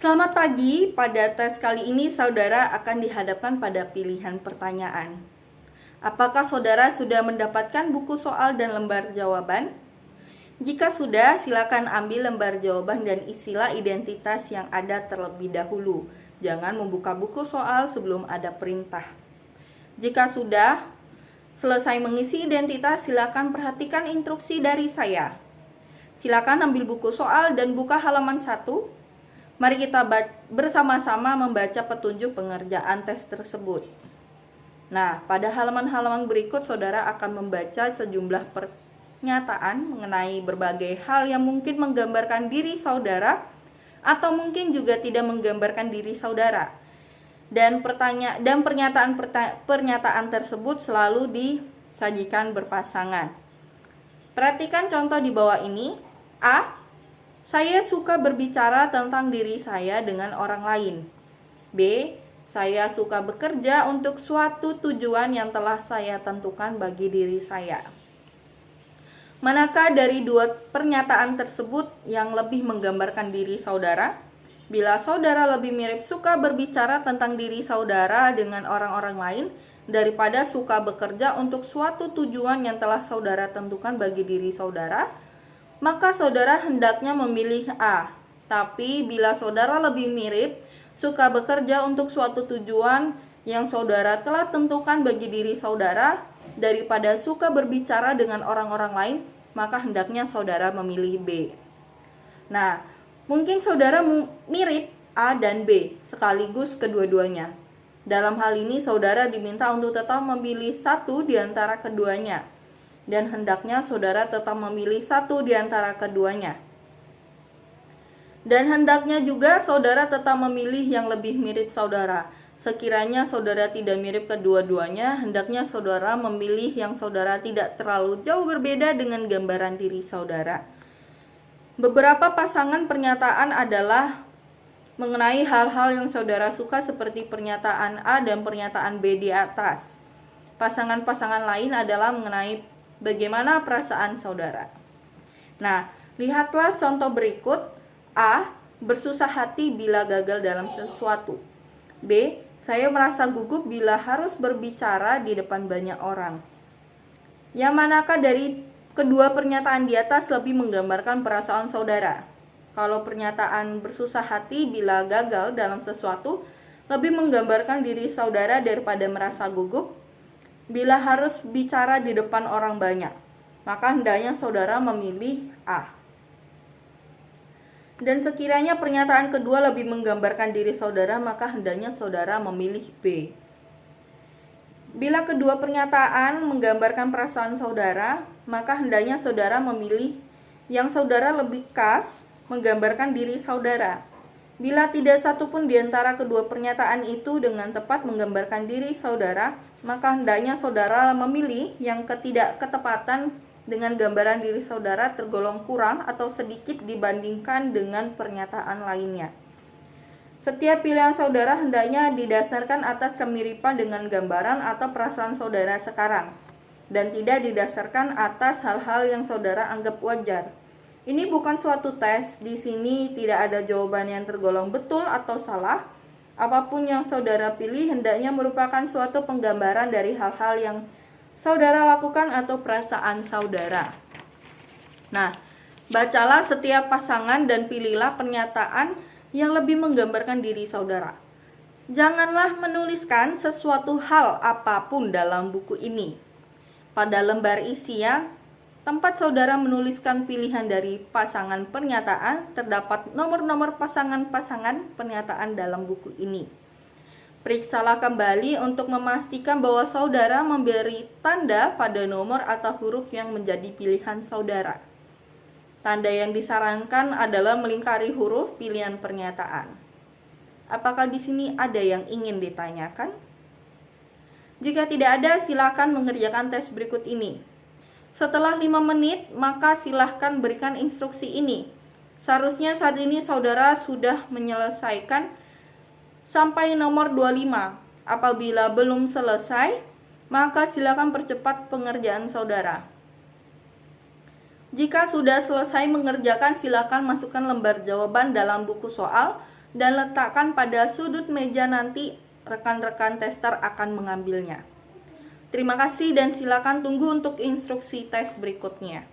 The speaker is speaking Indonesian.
Selamat pagi, pada tes kali ini saudara akan dihadapkan pada pilihan pertanyaan. Apakah saudara sudah mendapatkan buku soal dan lembar jawaban? Jika sudah, silakan ambil lembar jawaban dan isilah identitas yang ada terlebih dahulu. Jangan membuka buku soal sebelum ada perintah. Jika sudah selesai mengisi identitas, silakan perhatikan instruksi dari saya. Silakan ambil buku soal dan buka halaman 1. Mari kita bersama-sama membaca petunjuk pengerjaan tes tersebut. Nah, pada halaman-halaman berikut saudara akan membaca sejumlah pernyataan mengenai berbagai hal yang mungkin menggambarkan diri saudara atau mungkin juga tidak menggambarkan diri saudara. Dan pernyataan tersebut selalu disajikan berpasangan. Perhatikan contoh di bawah ini. A. Saya suka berbicara tentang diri saya dengan orang lain. B. Saya suka bekerja untuk suatu tujuan yang telah saya tentukan bagi diri saya. Manakah dari dua pernyataan tersebut yang lebih menggambarkan diri saudara? Bila saudara lebih mirip suka berbicara tentang diri saudara dengan orang-orang lain daripada suka bekerja untuk suatu tujuan yang telah saudara tentukan bagi diri saudara, maka saudara hendaknya memilih A. Tapi bila saudara lebih mirip suka bekerja untuk suatu tujuan yang saudara telah tentukan bagi diri saudara daripada suka berbicara dengan orang-orang lain, maka hendaknya saudara memilih B. Nah, mungkin saudara mirip A dan B sekaligus kedua-duanya. Dalam hal ini saudara diminta untuk tetap memilih satu di antara keduanya. Dan hendaknya saudara tetap memilih satu di antara keduanya. Dan hendaknya juga saudara tetap memilih yang lebih mirip saudara. Sekiranya saudara tidak mirip kedua-duanya, hendaknya saudara memilih yang saudara tidak terlalu jauh berbeda dengan gambaran diri saudara. Beberapa pasangan pernyataan adalah mengenai hal-hal yang saudara suka seperti pernyataan A dan pernyataan B di atas. Pasangan-pasangan lain adalah mengenai bagaimana perasaan saudara. Nah, lihatlah contoh berikut. A. Bersusah hati bila gagal dalam sesuatu. B. Saya merasa gugup bila harus berbicara di depan banyak orang. Yang manakah dari kedua pernyataan di atas lebih menggambarkan perasaan saudara? Kalau pernyataan bersusah hati bila gagal dalam sesuatu lebih menggambarkan diri saudara daripada merasa gugup bila harus bicara di depan orang banyak, maka hendaknya saudara memilih A. Dan sekiranya pernyataan kedua lebih menggambarkan diri saudara, maka hendaknya saudara memilih B. Bila kedua pernyataan menggambarkan perasaan saudara, maka hendaknya saudara memilih yang saudara lebih khas menggambarkan diri saudara. Bila tidak satu pun di antara kedua pernyataan itu dengan tepat menggambarkan diri saudara, maka hendaknya saudara memilih yang ketidaketepatan dengan gambaran diri saudara tergolong kurang atau sedikit dibandingkan dengan pernyataan lainnya. Setiap pilihan saudara hendaknya didasarkan atas kemiripan dengan gambaran atau perasaan saudara sekarang, dan tidak didasarkan atas hal-hal yang saudara anggap wajar. Ini bukan suatu tes, di sini tidak ada jawaban yang tergolong betul atau salah. Apapun yang saudara pilih hendaknya merupakan suatu penggambaran dari hal-hal yang saudara lakukan atau perasaan saudara. Nah, bacalah setiap pasangan dan pilihlah pernyataan yang lebih menggambarkan diri saudara. Janganlah menuliskan sesuatu hal apapun dalam buku ini. Pada lembar isian tempat saudara menuliskan pilihan dari pasangan pernyataan, terdapat nomor-nomor pasangan-pasangan pernyataan dalam buku ini. Periksalah kembali untuk memastikan bahwa saudara memberi tanda pada nomor atau huruf yang menjadi pilihan saudara. Tanda yang disarankan adalah melingkari huruf pilihan pernyataan. Apakah di sini ada yang ingin ditanyakan? Jika tidak ada, silakan mengerjakan tes berikut ini. Setelah 5 menit, maka silahkan berikan instruksi ini. Seharusnya saat ini saudara sudah menyelesaikan sampai nomor 25. Apabila belum selesai, maka silakan percepat pengerjaan saudara. Jika sudah selesai mengerjakan, silakan masukkan lembar jawaban dalam buku soal dan letakkan pada sudut meja, nanti rekan-rekan tester akan mengambilnya. Terima kasih dan silakan tunggu untuk instruksi tes berikutnya.